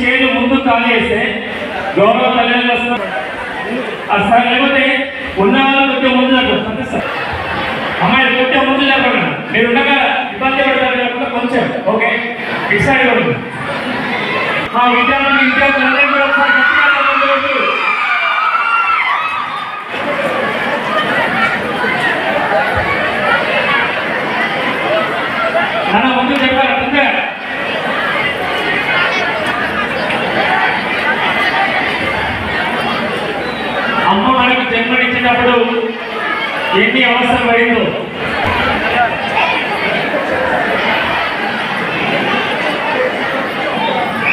చేతులు ముందు ఖాళీ చేస్తే గౌరవ తల్లిదండ్రులు వస్తున్నారు సార్, లేకపోతే ఉన్న వాళ్ళు కొంచెం ముందు జరగదు సార్. అమ్మాయిలు కొంచెం ముందు జరగదు, మీరు ఉండగా ఇబ్బంది పడతారు లేకపోతే కొంచెం ఓకే డిసైడ్ పడుతుంది. మా విద్యార్థులు విద్యార్థులందరూ కూడా ఒకసారి గట్టిగా ముందు మన ముందు చెప్పాలి ముందే. అమ్మ మనకు జన్మనిచ్చినప్పుడు ఎన్ని అవసరం పడిందో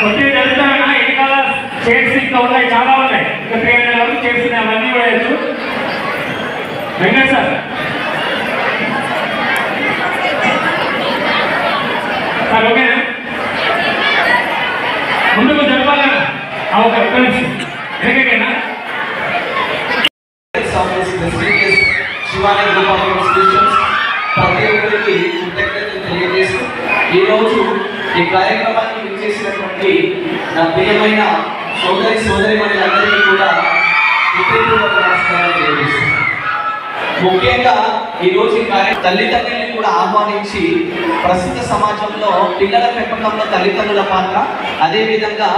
కొద్దిగా జరుగుతాయన్నా ఎన్నికల చైర్స్ ఇంకా ఉన్నాయి, చాలా ఉన్నాయి. ఇంకా 300 వరకు చైర్స్ ఉన్నాయి, అవన్నీ వేయచ్చు. వెంకట్ సార్ సార్ ఓకేనా? ముందుకు జరపాలన్నా ఒక నిమిషం ఎక్కడికైనా శివాని గ్రూప్ ఆఫ్ ఇన్స్టిట్యూషన్స్ ప్రతి ఒక్కరికి కృతజ్ఞతలు తెలియజేస్తూ ఈరోజు ఈ కార్యక్రమాన్ని విచ్చేసినటువంటి నా ప్రియమైన సోదరిమణులందరికీ కూడా హృదయపూర్వక నమస్కారాలు తెలియజేస్తున్నాను. ముఖ్యంగా ఈరోజు ఈ తల్లిదండ్రులను కూడా ఆహ్వానించి ప్రస్తుత సమాజంలో పిల్లల పెంపకంలో తల్లిదండ్రుల పాత్ర, అదేవిధంగా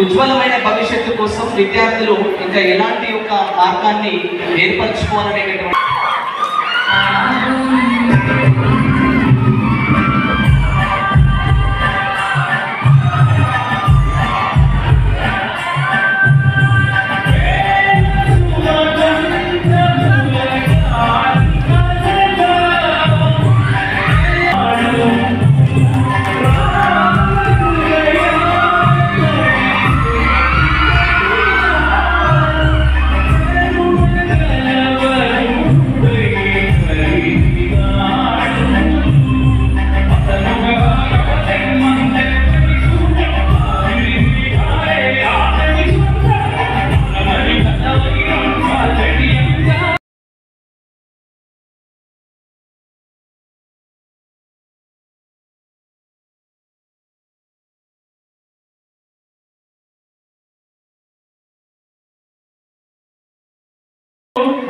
ఉజ్వలమైన భవిష్యత్తు కోసం విద్యార్థులు ఇంకా ఎలాంటి ఒక మార్గాన్ని ఏర్పరచుకోవాలనేటటువంటి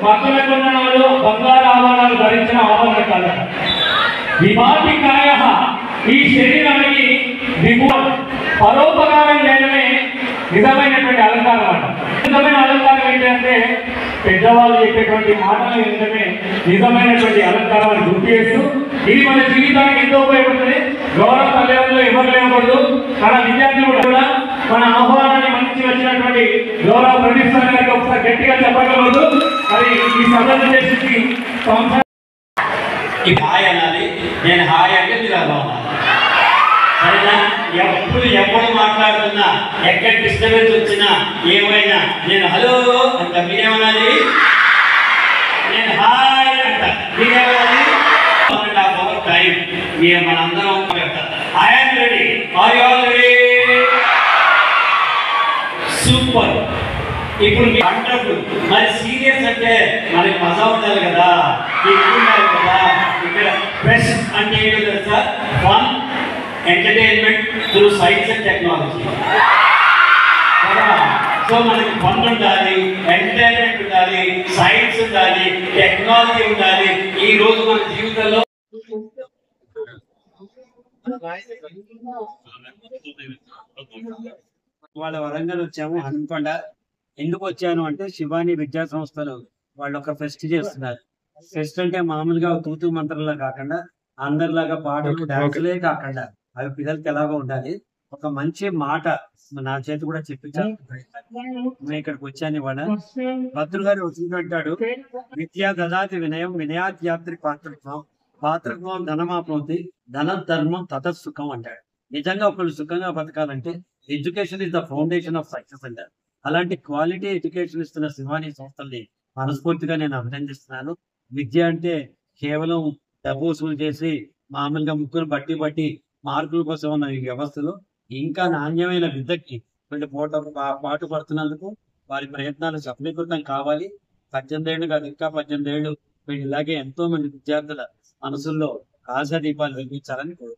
మకులకుండనాలు బంగారు ఆభరణాలు ధరించిన ఆభరణకాల విభాతికాయ ఈ శరీరానికి పరోపకారం చేయడమే నిజమైనటువంటి అలంకారం అన్నమాట. నిజమైన అలంకారం ఏంటంటే పెద్దవాళ్ళు చెప్పేటువంటి మాటలు ఏంటంటే నిజమైనటువంటి అలంకారం అని గుర్తు చేస్తూ ఇది మన జీవితానికి ఎంతో ఉపయోగపడుతుంది. గౌరవ తల్లిదండ్రులు ఎవరు లేకూడదు, మన విద్యార్థులు కూడా మన ఆహ్వానాన్ని మంచి వచ్చినటువంటి గౌరవ ప్రదీప్ సార్ గారికి ఒకసారి గట్టిగా చెప్పగలదు. అది ఈ సభను చేసి హాయ్ అనాలి, నేను హాయ్ అంటే మీరు అలా అనాలి. సరేనా? ఎప్పుడు మాట్లాడుతున్నా, ఎక్కడ డిస్టర్బెన్స్ వచ్చినా ఏమైనా నేను హలో అంట, మీరేమనాలి? నేను హాయ్ అంట, మీరేమనాలి? 1.5 hour టైం మనందరం పెడతాం. I am ready, are you all ready? Super. ఇప్పుడు వండర్ఫుల్. మరి సీరియస్ అంటే మనకి మజా ఉండాలి కదా, ఉండాలి కదా. ఇక్కడ ఫ్రెష్ అంటే ఏంటో తెలుసా? Fun entertainment through science and technology. So మనకి ఫన్ ఉండాలి, ఎంటర్టైన్మెంట్ ఉండాలి, సైన్స్ ఉండాలి, టెక్నాలజీ ఉండాలి. ఈ రోజు మన జీవితంలో వాళ్ళ వరంగల్ వచ్చాము, హన్మకొండ. ఎందుకు వచ్చాను అంటే శివాని విద్యా సంస్థలు వాళ్ళు ఒక ఫెస్ట్ చేస్తున్నారు. ఫెస్ట్ అంటే మామూలుగా తూతు మంత్రంలా కాకుండా అందరిలాగా పాటలు డాన్సులే కాకుండా అవి పిల్లలకి ఎలాగో ఉండాలి. ఒక మంచి మాట నా చేతి కూడా చెప్పించాను. నేను ఇక్కడికి వచ్చాను ఇవాళ. భద్రులు గారు వచ్చినట్టాడు, విద్యా దదాతి వినయం వినయాద్యాత్రి పాత్రత్వం పాత్రత్వం ధనమాప్నోతి ధన ధర్మం తతసుఖం అంటాడు. నిజంగా ఒకళ్ళు సుఖంగా బతకాలంటే education is the foundation of success అంటారు. అలాంటి క్వాలిటీ ఎడ్యుకేషన్ ఇస్తున్న శివాని సంస్థల్ని మనస్ఫూర్తిగా నేను అభినందిస్తున్నాను. విద్య అంటే కేవలం డబ్బు వసూలు చేసి మామూలుగా ముక్కును బట్టి మార్కుల కోసం ఉన్న ఈ వ్యవస్థలో ఇంకా నాణ్యమైన విద్యకి వీళ్ళు పాటు పడుతున్నందుకు వారి ప్రయత్నాలు సఫలీకృతం కావాలి. 18 ఏళ్ళు కాదు, ఇంకా 18 ఏళ్ళు వీళ్ళు ఇలాగే ఎంతో మంది విద్యార్థుల మనసుల్లో ఆశా దీపాలు వెలిగించాలని కోరుకుంటున్నాను.